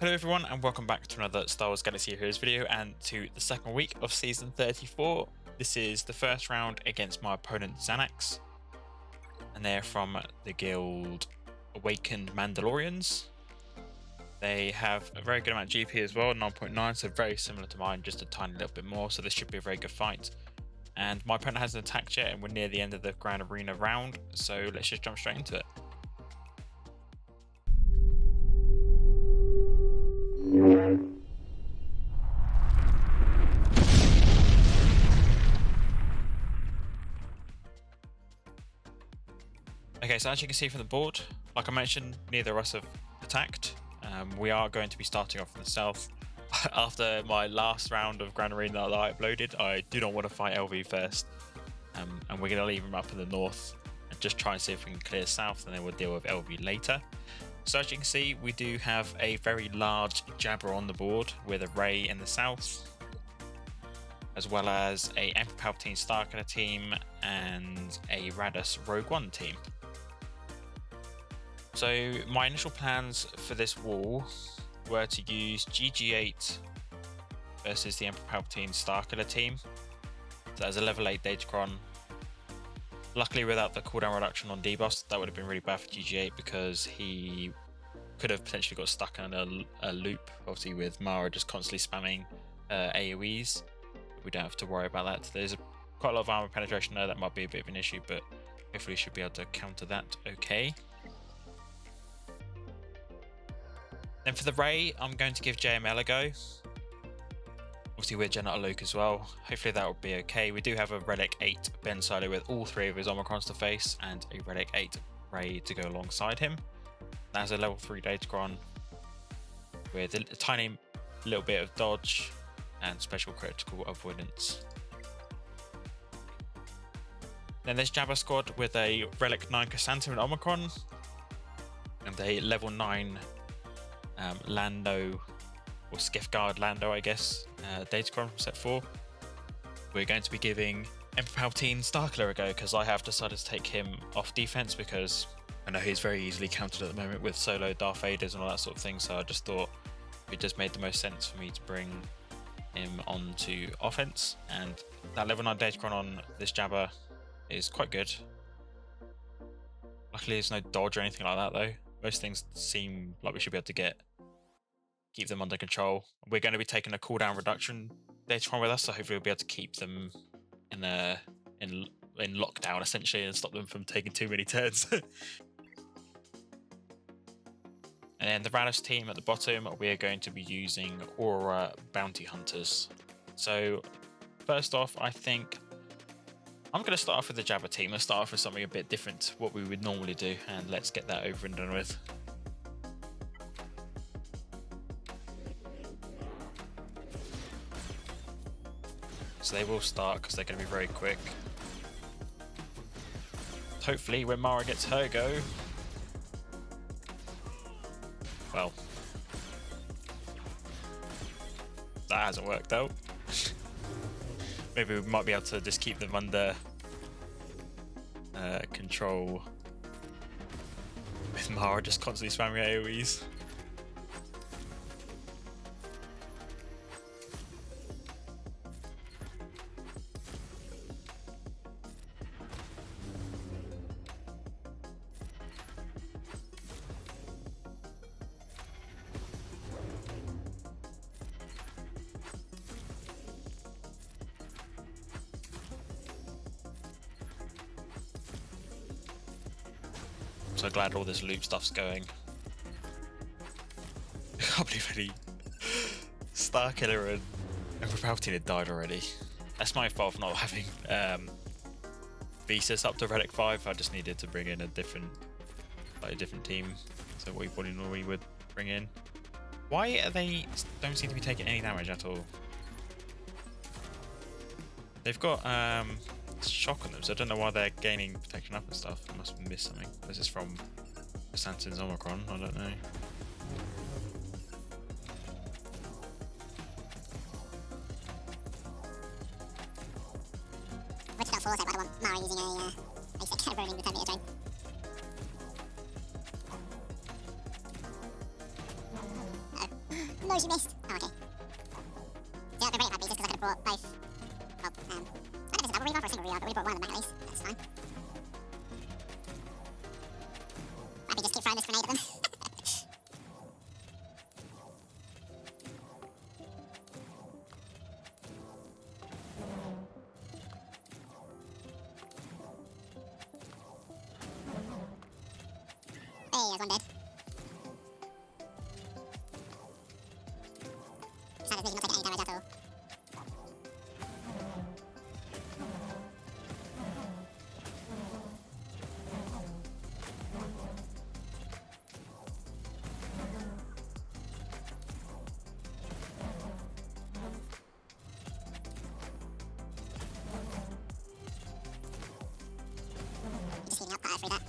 Hello everyone and welcome back to another Star Wars Galaxy Heroes video and to the second week of Season 34. This is the first round against my opponent Xanax, and they're from the guild Awakened Mandalorians. They have a very good amount of GP as well, 9.9, so very similar to mine, just a tiny little bit more, so this should be a very good fight. And my opponent hasn't attacked yet and we're near the end of the Grand Arena round, so let's just jump straight into it. Okay, so as you can see from the board, like I mentioned, neither of us have attacked. We are going to be starting off in the south. After my last round of Grand Arena that I uploaded, I do not want to fight LV first. And we're going to leave him up in the north and just try and see if we can clear south, and then we'll deal with LV later. So as you can see, we do have a very large Jabba on the board with a Rey in the south, as well as a Emperor Palpatine Starkiller team and a Raddus Rogue One team. So my initial plans for this wall were to use GG8 versus the Emperor Palpatine Starkiller team. So as a level 8 Dashcron. Luckily without the cooldown reduction on debuffs, that would have been really bad for GG8 because he could have potentially got stuck in a loop, obviously with Mara just constantly spamming AoEs. We don't have to worry about that. There's quite a lot of armor penetration there, that might be a bit of an issue, but hopefully we should be able to counter that okay. Then for the Rey, I'm going to give JML a go. Obviously we're Gen Luke as well. Hopefully that will be okay. We do have a Relic 8 Ben Solo with all three of his omicrons to face and a Relic 8 Rey to go alongside him. That's a level 3 Dashcron with a tiny little bit of dodge and special critical avoidance. Then there's Jabba squad with a Relic 9 Krrsantan and omicron and a level 9 Lando, or Skiffcron Lando I guess, Dashcron from set 4. We're going to be giving Emperor Palpatine Starkiller a go because I have decided to take him off defense because I know he's very easily countered at the moment with solo Darth Vaders and all that sort of thing, so I just thought it just made the most sense for me to bring him onto offense, and that level 9 Dashcron on this Jabba is quite good. Luckily there's no dodge or anything like that though. Most things seem like we should be able to keep them under control. We're going to be taking a cooldown reduction Dashcron with us, so hopefully we'll be able to keep them in lockdown essentially and stop them from taking too many turns. And then the Raddus team at the bottom, we are going to be using Aurra Bounty Hunters. So first off, I think I'm going to start off with the Jabba team. Let's start off with something a bit different to what we would normally do, and let's get that over and done with. So they will start because they're going to be very quick. Hopefully when Mara gets her go, well, that hasn't worked out. Maybe we might be able to just keep them under control with Mara just constantly spamming AoEs. So glad all this loop stuff's going. I can't believe any Starkiller and Emperor Palpatine had died already. That's my fault for not having Visas up to Relic 5. I just needed to bring in a different team. So what we normally would bring in. Why are they don't seem to be taking any damage at all? They've got shock on them, so I don't know why they're gaining protection up and stuff. I must have missed something. This is from Krrsantan's omicron, I don't know. Which got force out by the one Mara using a basic rolling the Terminator train. she missed. Oh, okay. Yeah, I've been really happy just because I could have brought both. Well, I don't know if it's a double reroll or a single reroll, but we brought one of them back at least. That's fine. Happy just keep throwing this grenade at them. Hey, there's one dead. Sad as not taking any damage at all. Just healing up, through that.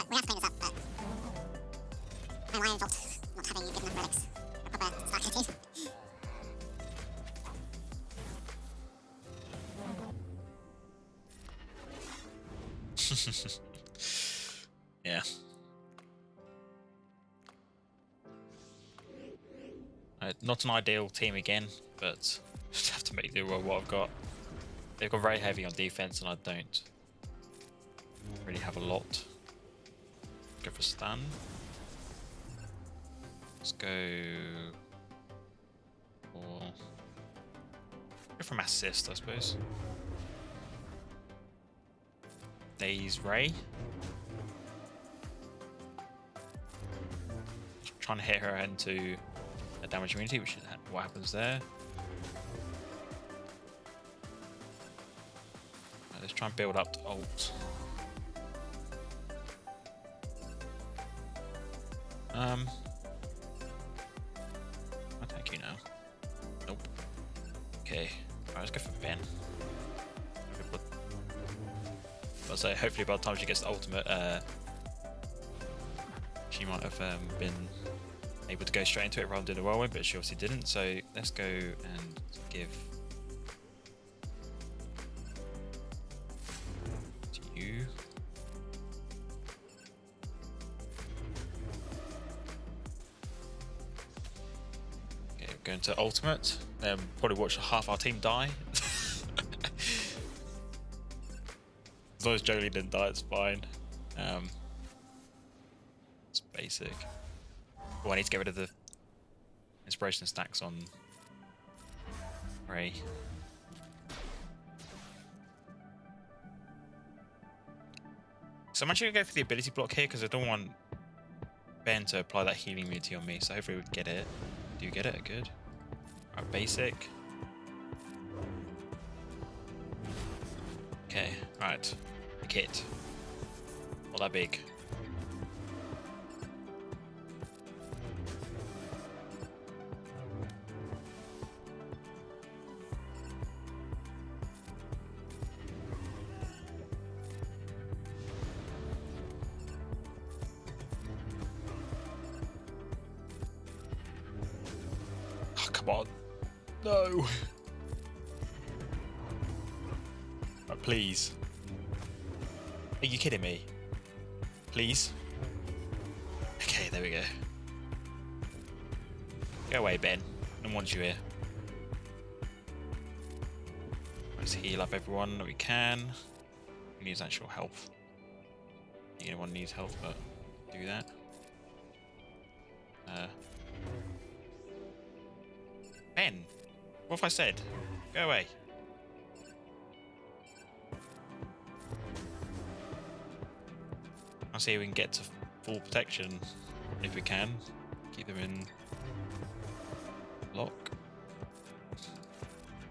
We have to clean this up, but my Lion fault not having good enough relics for a proper Starkiller team. Yeah. Not an ideal team again, but just have to make do with what I've got. They've got very heavy on defense, and I don't really have a lot. Go for stun. Let's go for mass assist, I suppose. Daze Rey. Trying to hit her into a damage immunity, which is what happens there. Let's try and build up to ult. I'll attack you now. Nope. Okay. Alright, let's go for Ben. I'll say hopefully by the time she gets the ultimate, she might have been able to go straight into it rather than doing a whirlwind, but she obviously didn't. So let's go and give to you. Okay, we're going to ultimate. Probably watch half our team die. As long as Jolie didn't die, it's fine. It's basic. Oh, I need to get rid of the inspiration stacks on Rey. So I'm actually gonna go for the ability block here because I don't want Ben to apply that healing immunity on me. So hopefully we get it. Do you get it? Good. Alright, basic. Okay, right. The kit. Not that big. Oh, come on. No. Oh, please. Are you kidding me? Please? Okay, there we go. Go away, Ben. No one wants you here. Let's heal up everyone that we can. We need actual health. Anyone needs health, but do that. Ben! What have I said? Go away. I'll see if we can get to full protection if we can. Keep them in lock.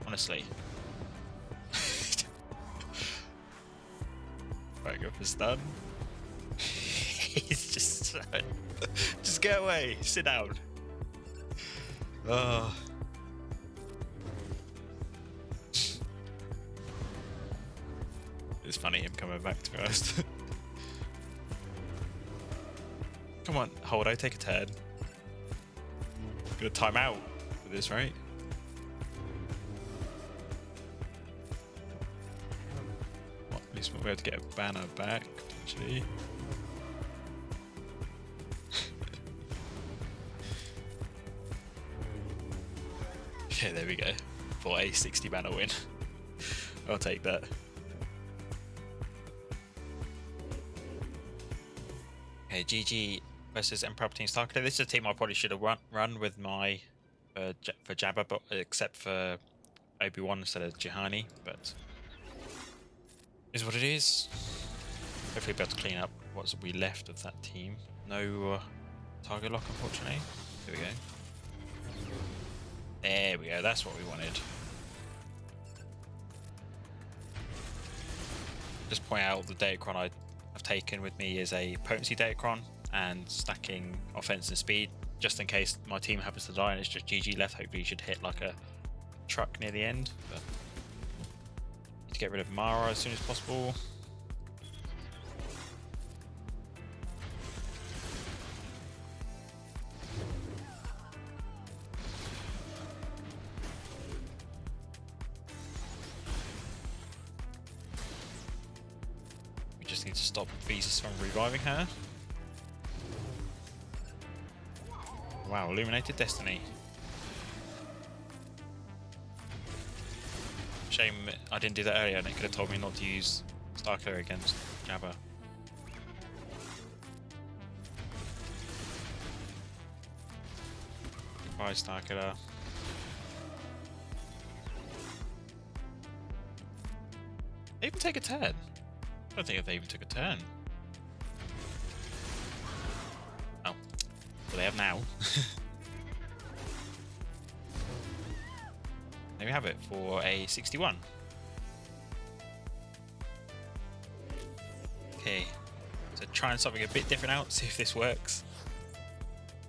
Honestly. Right, go for stun. He's just just go away. Sit down. Oh. It's funny him coming back, to be honest. Come on, Holdo, take a turn. Gonna time out for this, right? Well, at least we'll be able to get a banner back, potentially. Yeah, there we go. For a 60 banner win. I'll take that. Okay, GG versus Emperor Palpatine Starkiller. This is a team I probably should have run with my for Jabba, but except for Obi-Wan instead of Jihani, but is what it is. Hopefully be able to clean up what's we left of that team. No target lock, unfortunately. There we go. There we go, that's what we wanted. Just point out the Datacron I've taken with me is a potency Datacron and stacking offense and speed, just in case my team happens to die and it's just GG left. Hopefully you should hit like a truck near the end, but need to get rid of Mara as soon as possible. We just need to stop Visas from reviving her. Wow, Illuminated Destiny. Shame I didn't do that earlier and it could have told me not to use Starkiller against Jabba. Goodbye, Starkiller. They even take a turn? I don't think they even took a turn. Oh. Well, they have now. There we have it for a 61. Okay, so trying something a bit different out, see if this works.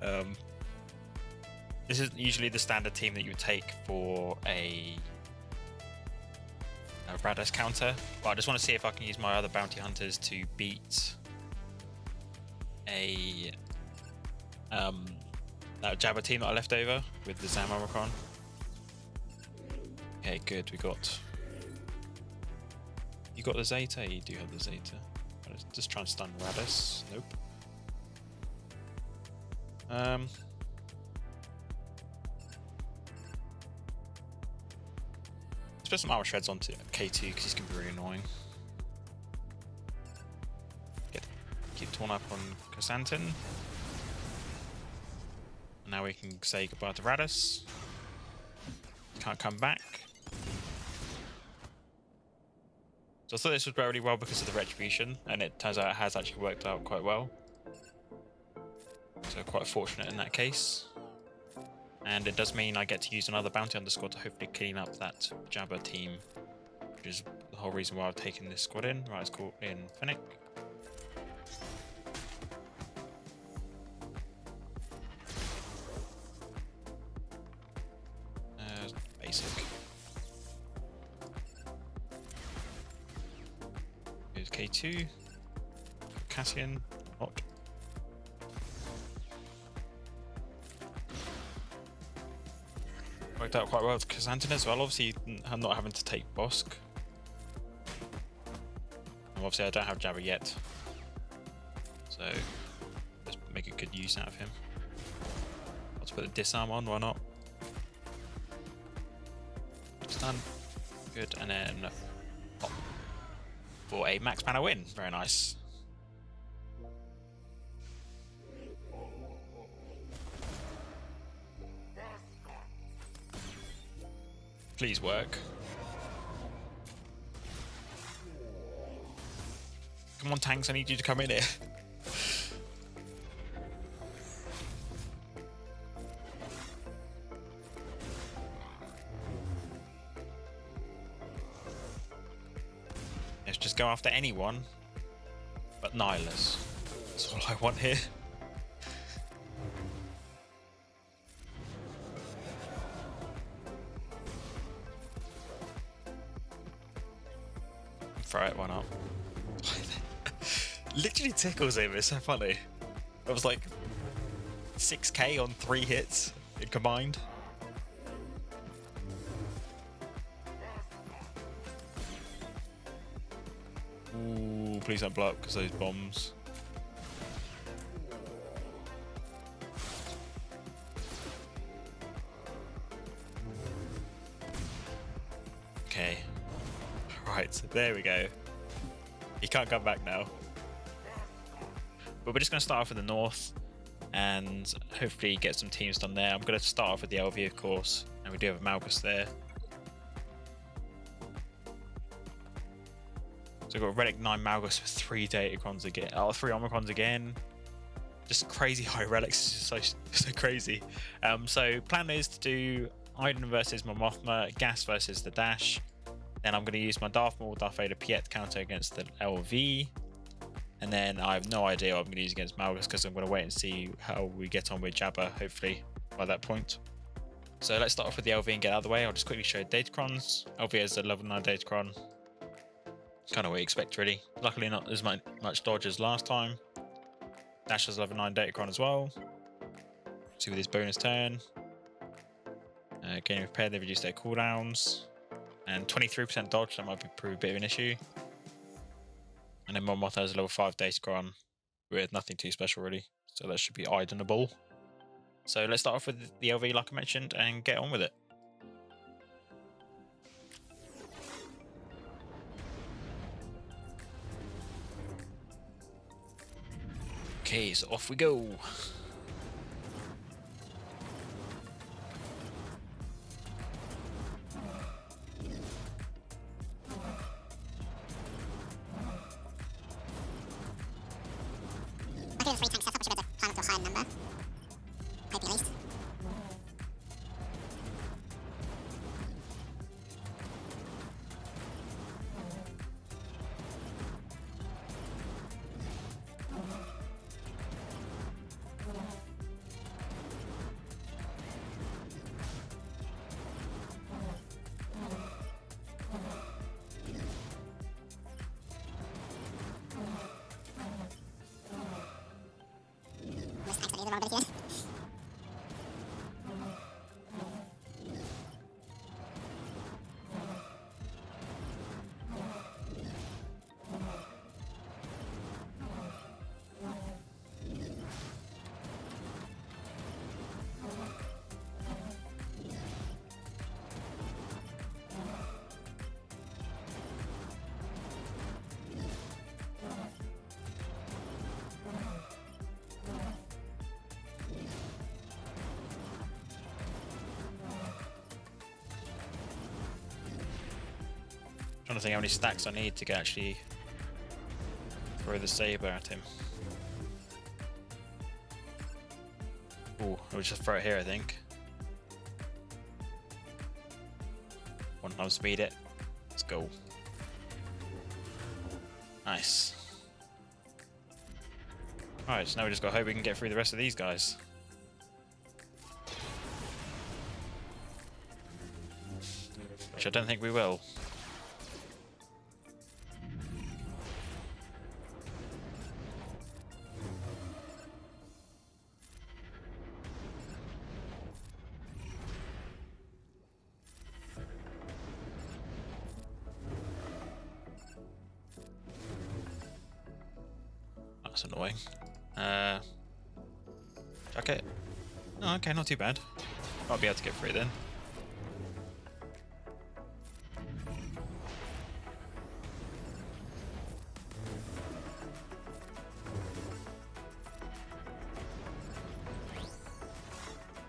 This isn't usually the standard team that you would take for a Raddus counter, but I just want to see if I can use my other bounty hunters to beat a that Jabba team that I left over with the Zam Omicron. Okay, good. We got. You got the Zeta? You do have the Zeta. Just try and stun Raddus. Nope. Let's put some armor shreds onto K2 because he's gonna be really annoying. Keep torn up on Krrsantan. Now we can say goodbye to Raddus. Can't come back. So I thought this would go really well because of the retribution, and it turns out it has actually worked out quite well. So quite fortunate in that case. And it does mean I get to use another bounty on the squad to hopefully clean up that Jabba team, which is the whole reason why I've taken this squad in. Right, it's called in Fennec. Basic. Here's K2. Cassian. Not. Worked out quite well with Krrsantan as well. Obviously, I'm not having to take Bosk. And obviously, I don't have Jabba yet. So, let's make a good use out of him. Let's put the disarm on, why not? Stun. Good, and then pop for a max mana win. Very nice. Please work. Come on, tanks, I need you to come in here. Let's just go after anyone but Nihilus. That's all I want here. for it, why not? Literally tickles him, it's so funny. It was like 6k on 3 hits combined. Ooh, please don't blow up because those bombs. Okay. Right, so there we go. He can't come back now. But we're just going to start off with the north and hopefully get some teams done there. I'm going to start off with the LV, of course, and we do have a Malgus there. So we've got Relic 9 Malgus with 3 Datacrons again. Oh, 3 Omicrons again. Just crazy high relics. It's just so crazy. So plan is to do Iden versus my Mothma, Gas versus the Dash. Then I'm going to use my Darth Maul, Darth Vader, Piett counter against the LV. And then I have no idea what I'm going to use against Malgus because I'm going to wait and see how we get on with Jabba, hopefully, by that point. So let's start off with the LV and get out of the way. I'll just quickly show Datacrons. LV has a level 9 Datacron. Kind of what you expect, really. Luckily not as much dodge as last time. Dash has a level 9 Datacron as well. See with his bonus turn. Getting prepared, they reduce their cooldowns. And 23% dodge, that might prove a bit of an issue. And then Mon Mothma has a level 5 Datacron with nothing too special really. So that should be Idenable. So let's start off with the LV like I mentioned and get on with it. Okay, so off we go. I'll do the 3 tank setup, I should be able to climb up to a higher number. Hoping at least. This tank's gonna use the wrong ability then. Trying to think how many stacks I need to actually throw the saber at him. Ooh, I'll just throw it here, I think. 1 time speed it. Let's go. Nice. Alright, so now we just got to hope we can get through the rest of these guys. Which I don't think we will. That's annoying. Jacket. Oh, okay, not too bad. I'll be able to get through then.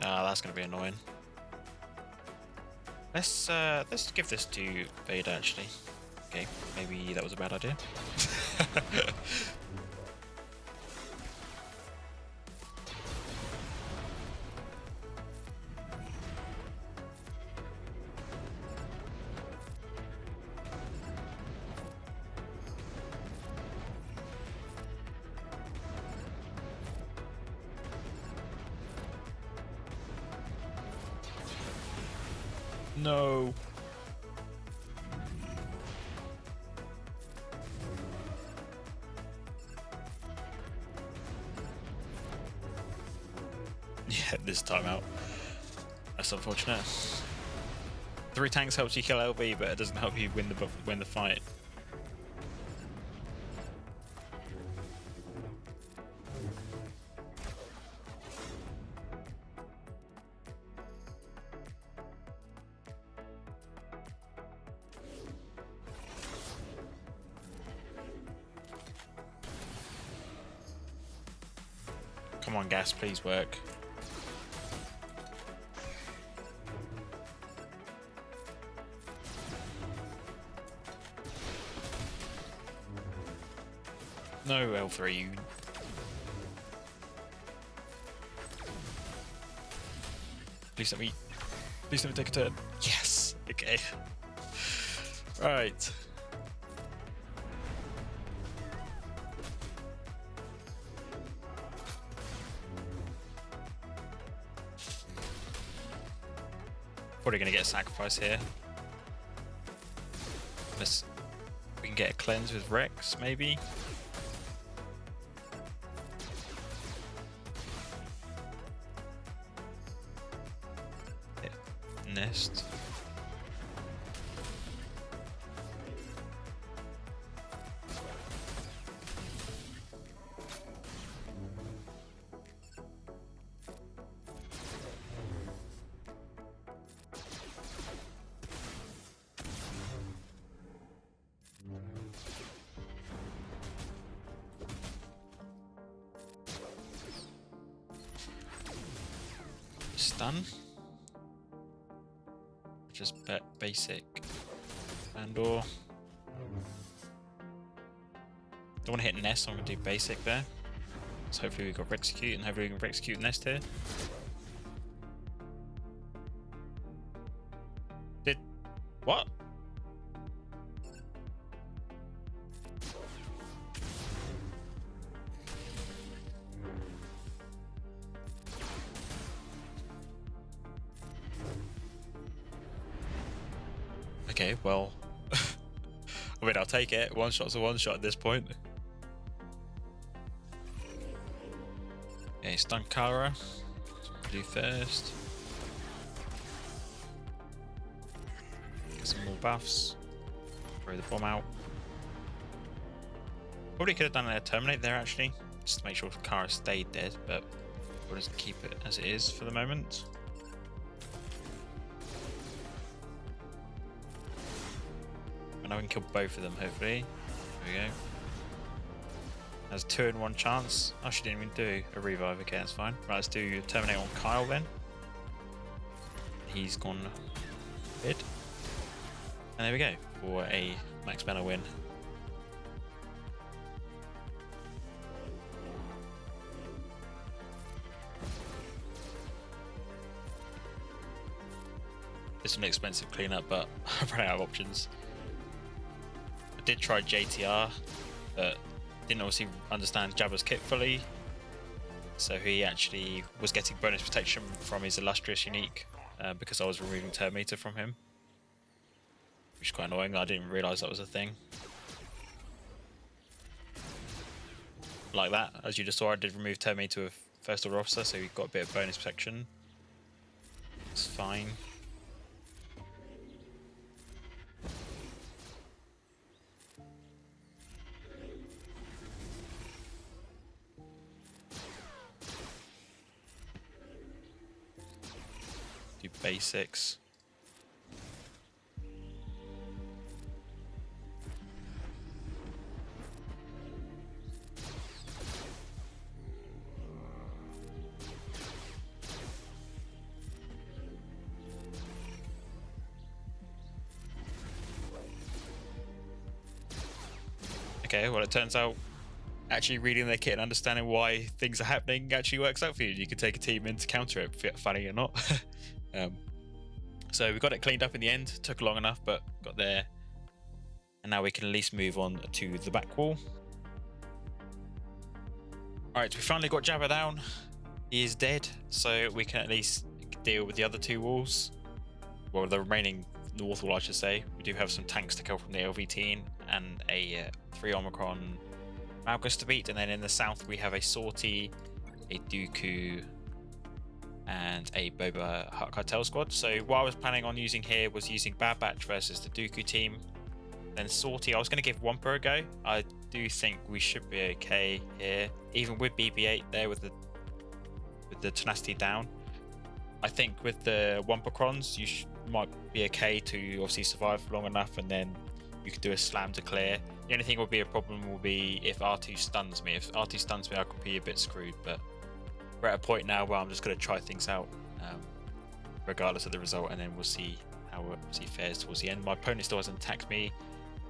Ah, that's gonna be annoying. Let's give this to Vader actually. Okay, maybe that was a bad idea. No. Yeah, this time out. That's unfortunate. 3 tanks helps you kill LV, but it doesn't help you win the fight. Come on, gas, please work. No, L3, you... Please let me take a turn. Yes! Okay. Right. Probably gonna get a sacrifice here. Unless we can get a cleanse with Rex, maybe. Nest. Stun. Just basic. And/or don't want to hit Nest, so I'm going to do basic there. So hopefully we got Execute, and hopefully we can Execute Nest here. Did... what? Okay, well, I mean, I'll take it. One shot's a one shot at this point. Okay, Starkiller. Do first. Get some more buffs. Throw the bomb out. Probably could have done a terminate there actually, just to make sure Kara stayed dead, but we'll just keep it as it is for the moment. And I can kill both of them, hopefully. There we go. That's 2 in 1 chance. Oh, she didn't even do a revive. Okay, that's fine. Right, let's do terminate on Kyle then. He's gone dead. And there we go for a max mana win. It's an expensive cleanup, but I've run out of options. Did try JTR, but didn't obviously understand Jabba's kit fully, so he actually was getting bonus protection from his illustrious unique because I was removing Terminator from him, which is quite annoying. I didn't realise that was a thing. Like that, as you just saw, I did remove Terminator with First Order Officer, so he got a bit of bonus protection. It's fine. Do basics. Okay, well, it turns out actually reading their kit and understanding why things are happening actually works out for you. You can take a team in to counter it, funny or not. So we got it cleaned up in the end. Took long enough, but got there. And now we can at least move on to the back wall. Alright, we finally got Jabba down. He is dead, so we can at least deal with the other 2 walls. Well, the remaining north wall, I should say. We do have some tanks to kill from the LV team and a 3 omicron Malgus to beat. And then in the south, we have a Sortie, a Dooku and a Boba Hutt Cartel squad. So what I was planning on using here was using Bad Batch versus the Dooku team. Then Sortie, I was going to give Wampa a go. I do think we should be okay here, even with BB-8 there with the tenacity down. I think with the Wampacrons, you might be okay to obviously survive long enough, and then you could do a slam to clear. The only thing will be a problem will be if R2 stuns me. If R2 stuns me, I could be a bit screwed, but we're at a point now where I'm just going to try things out, regardless of the result, and then we'll see how it fares towards the end. My opponent still hasn't attacked me,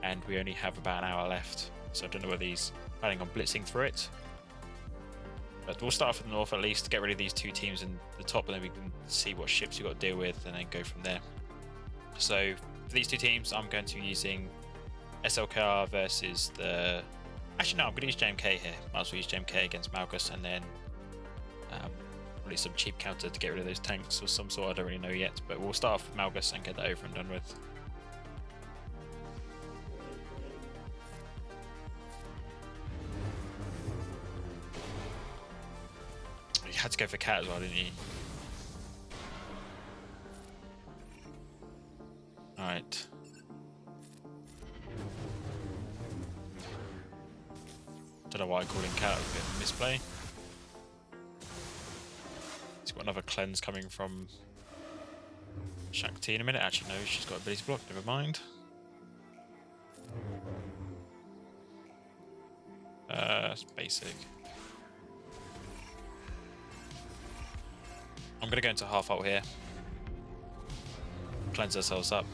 and we only have about an hour left, so I don't know whether he's planning on blitzing through it. But we'll start off with the north at least to get rid of these two teams in the top, and then we can see what ships we've got to deal with and then go from there. So for these two teams, I'm going to be using SLKR versus the... Actually, no, I'm going to use JMK here. Might as well use JMK against Malgus, and then probably some cheap counter to get rid of those tanks or some sort. I don't really know yet, but we'll start off with Malgus and get that over and done with. You had to go for Cat as well, didn't you? Alright. Don't know why I called him Cat, a bit of a misplay. He's got another cleanse coming from Shakti in a minute. Actually, no, she's got ability block, never mind. It's basic. I'm going to go into half ult here, cleanse ourselves up,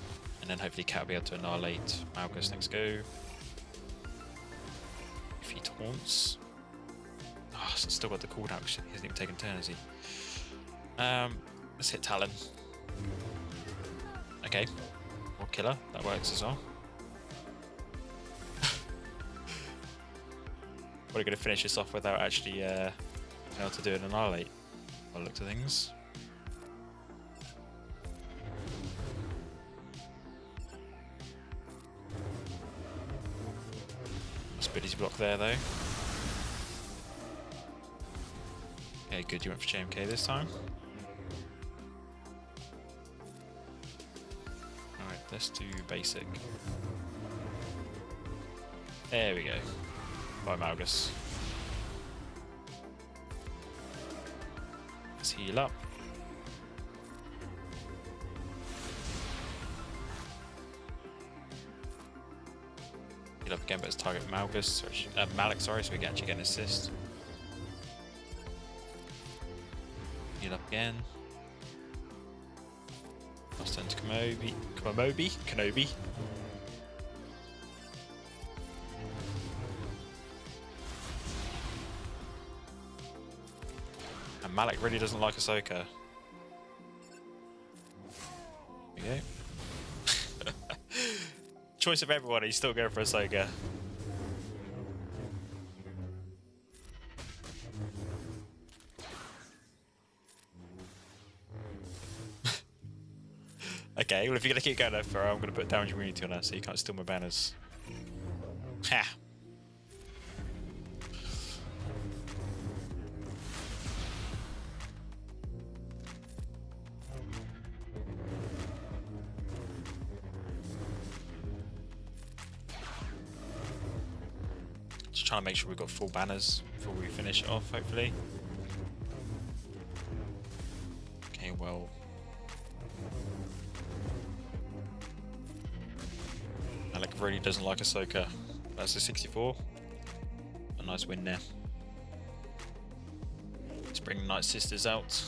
and then hopefully Cat will be able to annihilate Malgus. Let's go. If he taunts. Oh, so still got the cooldown because he hasn't even taken turn, has he? Let's hit Talon. Okay. Or Killer, that works as well. Probably going to finish this off without actually being able to do an annihilate. By the looks of things. Ability block there though. Okay, good. You went for JMK this time. Alright, let's do basic. There we go. Bye, Malgus. Let's heal up. Heal up again, but let's target Malgus, Malik, sorry, so we can actually get an assist. Heal up again. Last turn to Kenobi. And Malik really doesn't like Ahsoka. There we go. Choice of everyone, he's still going for Ahsoka. Okay, well if you're going to keep going for her, I'm going to put damage immunity on her so you can't steal my banners. Ha! Just trying to make sure we've got full banners before we finish it off, hopefully. Okay, well. Alec really doesn't like Ahsoka. That's a 64. A nice win there. Let's bring Nightsisters out.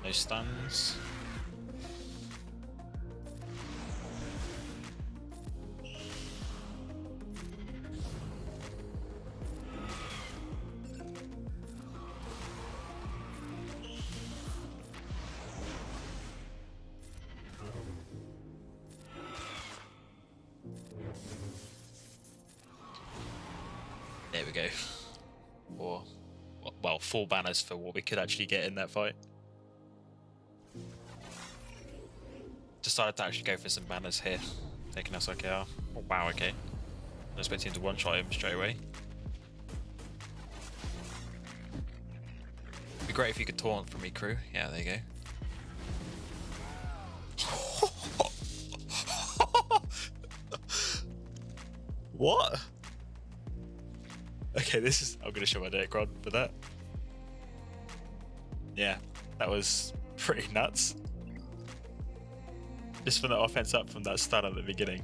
No stuns. There we go. Or, well, 4 banners for what we could actually get in that fight. Decided to actually go for some banners here. taking SLKR. Oh wow, okay. I expect him to one-shot him straight away. It'd be great if you could taunt from me, crew. Yeah, there you go. What? Okay, this is... I'm gonna show my Nightcron for that. Yeah, that was pretty nuts. Just from the offense up from that stun at the beginning.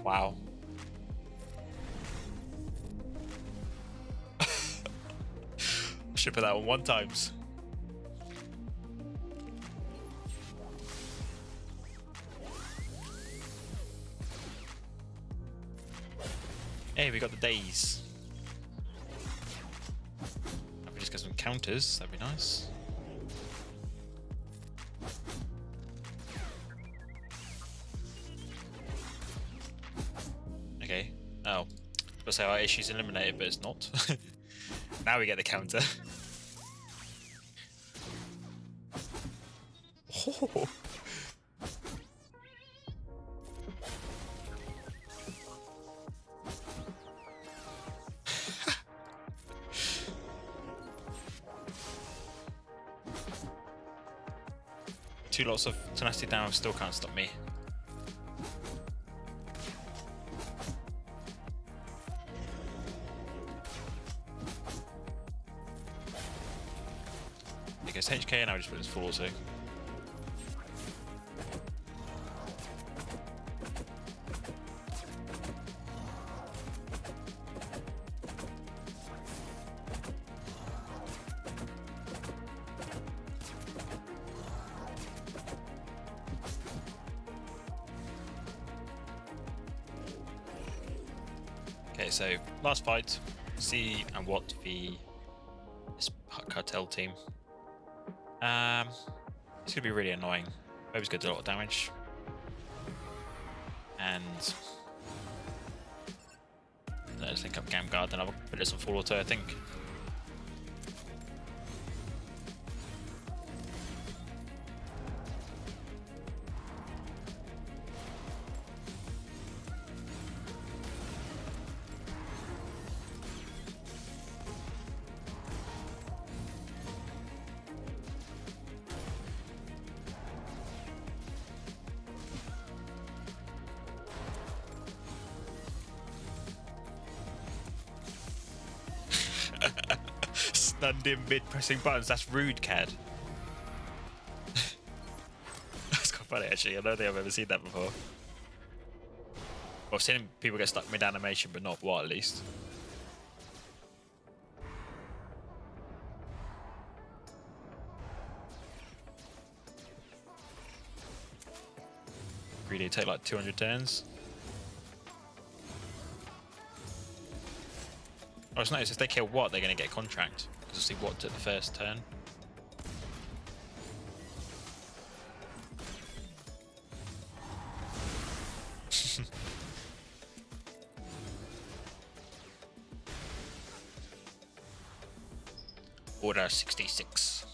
Wow. Should put that on 1 times. Hey, we got the days. We just got some counters, that'd be nice. Okay. Oh. Let's say our issue's eliminated, but it's not. Now we get the counter. Oh. Two lots of tenacity down still can't stop me. There goes HK, and now we just put this full also. Okay, so last fight, see and what this Hutt Cartel team. It's gonna be really annoying. Boba's gonna do a lot of damage, and let's link up Gam Guard, and I'll put this on full auto, I think. Stunned him mid pressing buttons. That's rude, Cad. That's quite funny actually. I don't think I've ever seen that before. Well, I've seen people get stuck mid animation, but not what at least. Really take like 200 turns. Oh, it's nice. If they kill Watt, they're going to get a contract. Because you'll see Watt took the first turn. Order 66.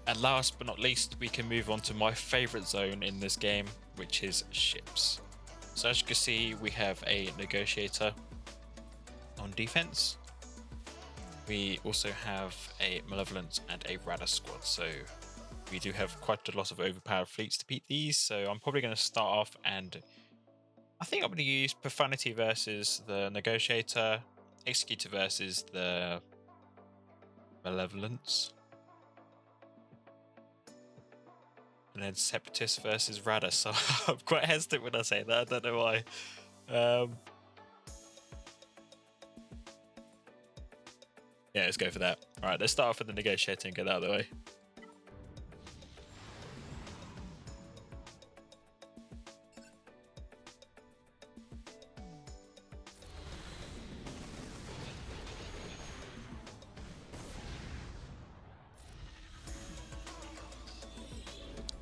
And last but not least, we can move on to my favourite zone in this game, which is ships. So as you can see, we have a Negotiator on defense. We also have a Malevolence and a Raddus squad, so we do have quite a lot of overpowered fleets to beat these. So I'm probably going to start off, and I think I'm going to use Profundity versus the Negotiator, Executor versus the Malevolence, and then Separatists versus Raddus. So I'm quite hesitant when I say that, I don't know why. Yeah, let's go for that. Alright, let's start off with the Negotiator and get that out of the way.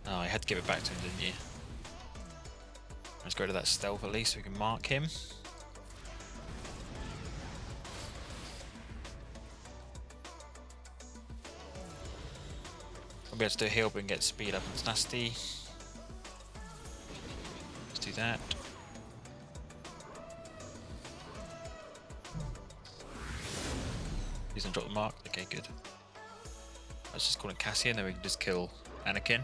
Oh, I had to give it back to him, didn't you? Let's go to that stealth at least so we can mark him. I'll be able to do a heal but and get speed up and tenacity. Let's do do that. He's gonna drop the mark. Okay, good. Let's just call it Cassian, then we can just kill Anakin.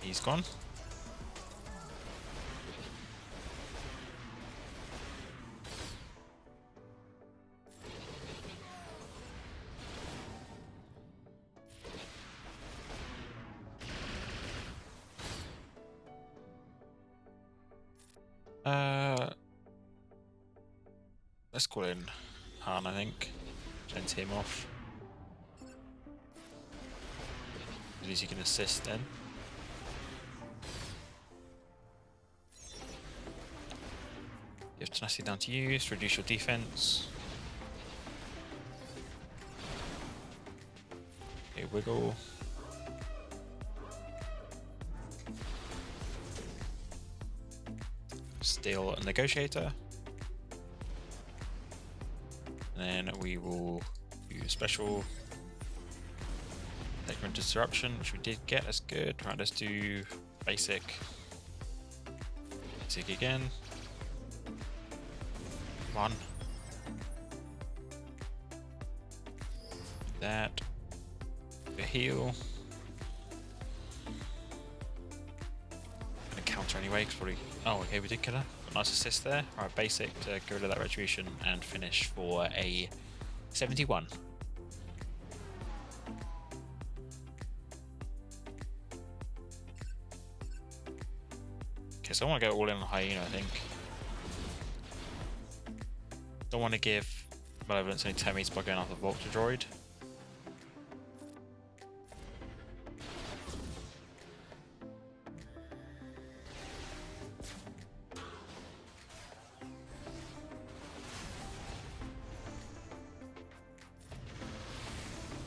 He's gone. Let's call in Han, I think. Send him off. At least he can assist then. Give tenacity down to you to reduce your defense. Okay, wiggle. Steal a Negotiator. And then we will do a special segment disruption, which we did get. That's good. Right, let's do basic. Basic again. Come on. That. The heal. Gonna counter anyway, cause probably. Oh, okay, we did kill her. Nice assist there. Alright, basic to get rid of that retribution and finish for a 71. Okay, so I want to go all in on Hyena, I think. Don't want to give Malevolence any Termies by going after the Vulture Droid.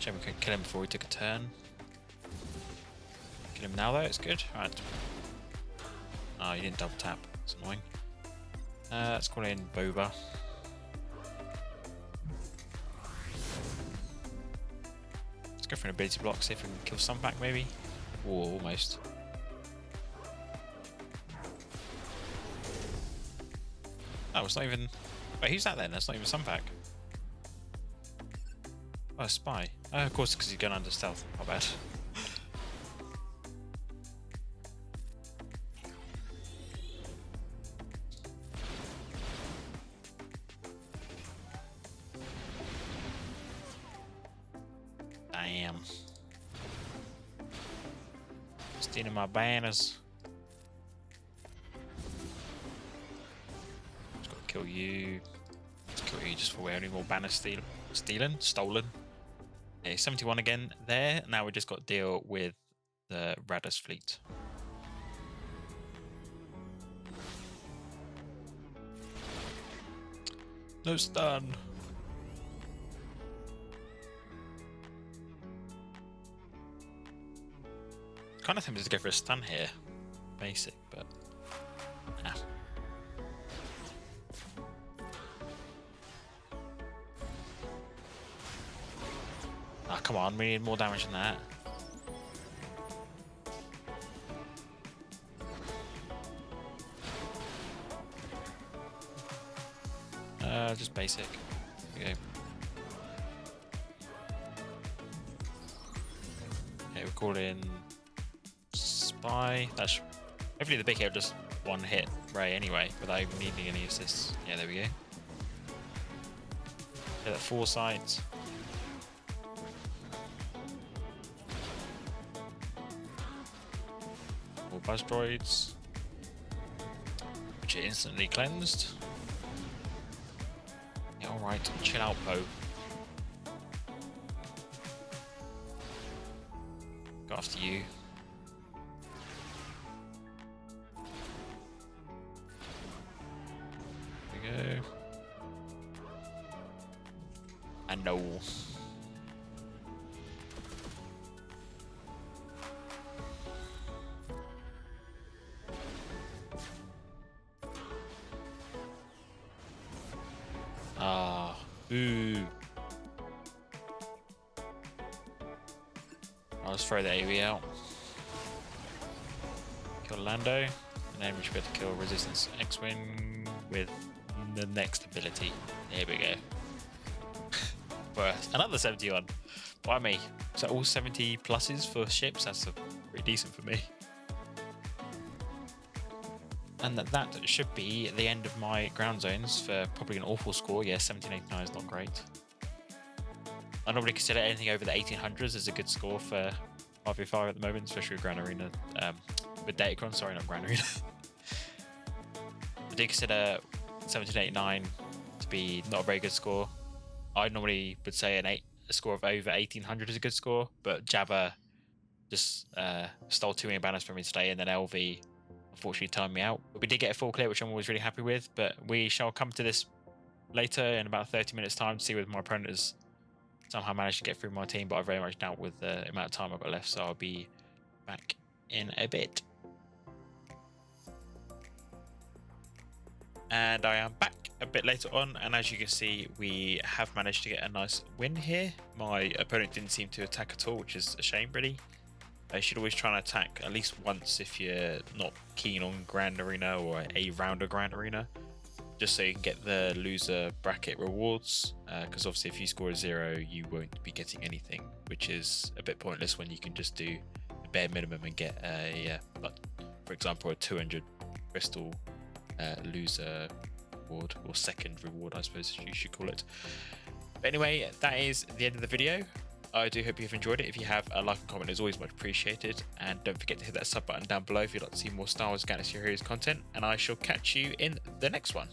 We could kill him before he took a turn. Kill him now though, it's good. Right. Oh, you didn't double tap. It's annoying. Let's call in Boba. Let's go for an ability block, see if we can kill some back maybe. Oh, almost. Oh, it's not even... Wait, who's that then? That's not even some pack. Oh, a spy. Oh, of course, because he's going under stealth. Not bad. Damn. Stealing my banners. Just got to kill you. Let's kill you just for wearing more banners stolen. Okay, 71 again there. Now we just got to deal with the Raddus fleet. No stun. Kind of tempted to go for a stun here. Basic, but nah. Ah, come on, we need more damage than that. Just basic. Okay. Okay, we call in Spy. That's hopefully the big hit will just one hit Rey anyway, without even needing any assists. Yeah, there we go. Get that foresight. More buzz droids, which are instantly cleansed. Yeah, alright, chill out, Poe. Go after you. There we go. And no. Ah, boo. I'll just throw the AoE out. kill Lando, and then we should be able to kill Resistance X-Wing with the next ability. There we go. Worth. Another 71. By me. So all 70 pluses for ships. That's pretty decent for me. And that should be the end of my ground zones for probably an awful score. Yeah, 1789 is not great. I normally consider anything over the 1800s as a good score for 5v5 at the moment, especially with Grand Arena. With Datacron, sorry, not Grand Arena. I do consider 1789 to be not a very good score. I normally would say a score of over 1800 is a good score, but Jabba just stole 2 million banners from me today, and then LV unfortunately timed me out. But we did get a full clear, which I'm always really happy with, but we shall come to this later in about 30 minutes time to see whether my opponent has somehow managed to get through my team, but I very much doubt with the amount of time I've got left, so I'll be back in a bit. And I am back a bit later on, and as you can see, we have managed to get a nice win here. My opponent didn't seem to attack at all, which is a shame really. You should always try and attack at least once if you're not keen on Grand Arena or a rounder Grand Arena, just so you can get the loser bracket rewards, because obviously if you score a 0 you won't be getting anything, which is a bit pointless when you can just do the bare minimum and get a like, for example, a 200 crystal loser reward, or second reward I suppose you should call it. But anyway, that is the end of the video. I do hope you've enjoyed it. If you have, a like and comment is always much appreciated, and don't forget to hit that sub button down below if you'd like to see more Star Wars Galaxy Heroes content, and I shall catch you in the next one.